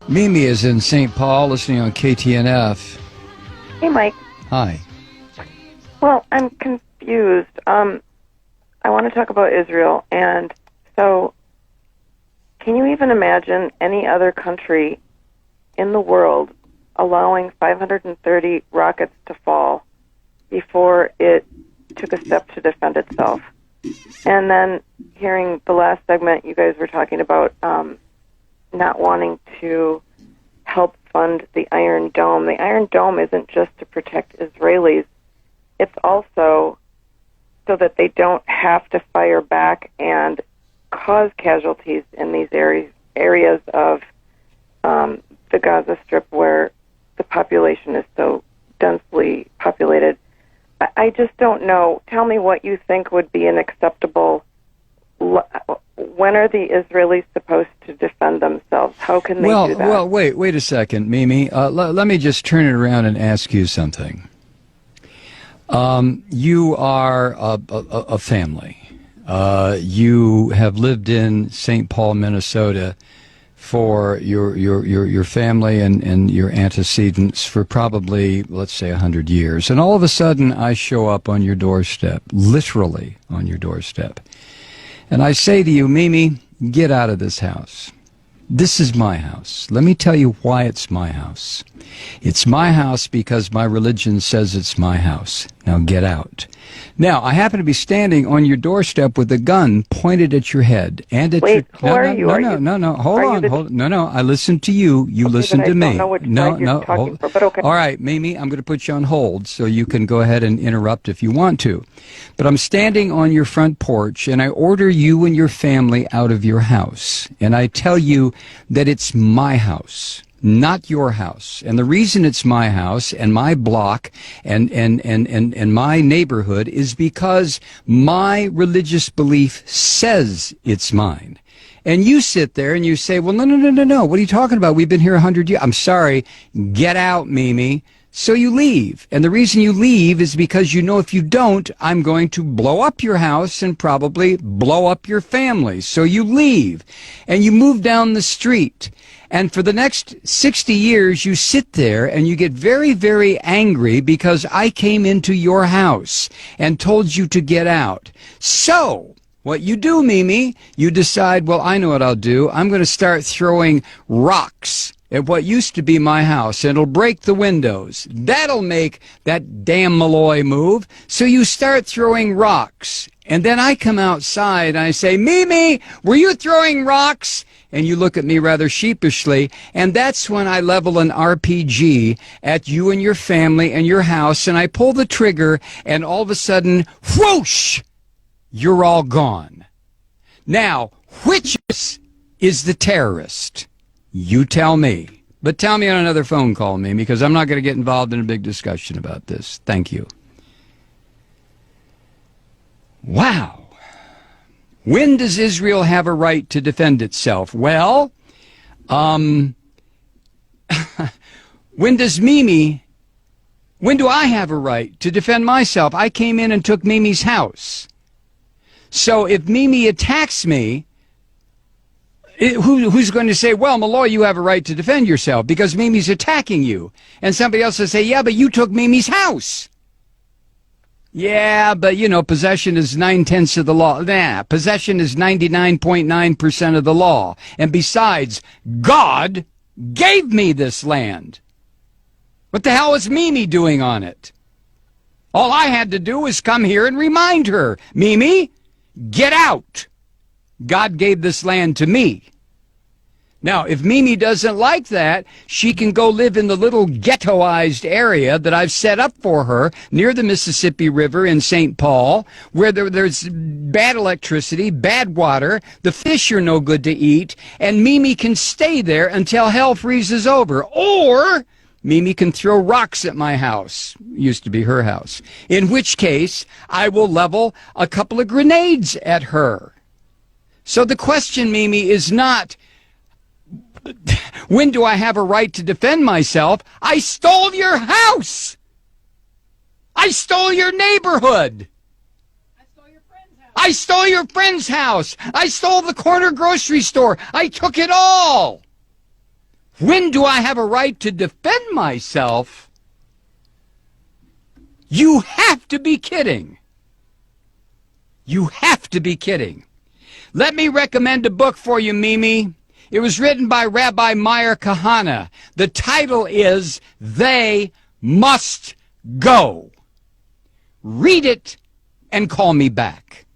Mimi is in St. Paul listening on KTNF. Hey, Mike. Hi. Well, I'm confused. I want to talk about Israel. And so, can you even imagine any other country in the world allowing 530 rockets to fall before it took a step to defend itself? And then hearing the last segment, you guys were talking about not wanting to help fund the Iron Dome. The Iron Dome isn't just to protect Israelis. It's also so that they don't have to fire back and cause casualties in these areas of the Gaza Strip where the population is so densely populated. I just don't know. Tell me what you think would be an acceptable. When are the Israelis supposed to defend themselves? How can they do that? Well, wait a second, Mimi. Let me just turn it around and ask you something. You are a family. You have lived in St. Paul, Minnesota, for your family and your antecedents for probably, let's say, 100 years. And all of a sudden, I show up on your doorstep, literally on your doorstep. And I say to you, Mimi, get out of this house. This is my house. Let me tell you why it's my house. It's my house because my religion says it's my house. Now get out. Now, I happen to be standing on your doorstep with a gun pointed at your head and at Wait, your... who are you? No. Hold on. No. I listened to you. You listened to me. I don't know which side you're talking for, but okay. All right, Mimi, I'm going to put you on hold so you can go ahead and interrupt if you want to. But I'm standing on your front porch, and I order you and your family out of your house. And I tell you that it's my house, not your house. And the reason it's my house and my block and my neighborhood is because my religious belief says it's mine. And you sit there and you say, well, no. What are you talking about? We've been here 100 years. I'm sorry. Get out, Mimi. So you leave. And the reason you leave is because you know if you don't, I'm going to blow up your house and probably blow up your family. So you leave and you move down the street. And for the next 60 years, you sit there and you get very, very angry because I came into your house and told you to get out. So what you do, Mimi, you decide, well, I know what I'll do. I'm going to start throwing rocks at what used to be my house, and it'll break the windows. That'll make that damn Malloy move. So you start throwing rocks. And then I come outside and I say, Mimi, were you throwing rocks? And you look at me rather sheepishly, and that's when I level an RPG at you and your family and your house, and I pull the trigger, and all of a sudden, whoosh, you're all gone. Now, which is the terrorist? You tell me. But tell me on another phone call, Mimi, because I'm not going to get involved in a big discussion about this. Thank you. Wow. When does Israel have a right to defend itself? Well, when do I have a right to defend myself? I came in and took Mimi's house. So if Mimi attacks me, who's going to say, well, Malloy, you have a right to defend yourself because Mimi's attacking you? And somebody else will say, yeah, but you took Mimi's house. Yeah, but, you know, possession is 9/10 of the law. Nah, possession is 99.9% of the law. And besides, God gave me this land. What the hell is Mimi doing on it? All I had to do was come here and remind her, Mimi, get out. God gave this land to me. Now, if Mimi doesn't like that, she can go live in the little ghettoized area that I've set up for her near the Mississippi River in St. Paul, where there's bad electricity, bad water, the fish are no good to eat, and Mimi can stay there until hell freezes over. Or Mimi can throw rocks at my house. Used to be her house. In which case, I will level a couple of grenades at her. So the question, Mimi, is not, when do I have a right to defend myself? I stole your house. I stole your neighborhood. I stole your friend's house. I stole your friend's house. I stole the corner grocery store. I took it all. When do I have a right to defend myself? You have to be kidding. You have to be kidding. Let me recommend a book for you, Mimi. It was written by Rabbi Meir Kahana. The title is They Must Go. Read it and call me back.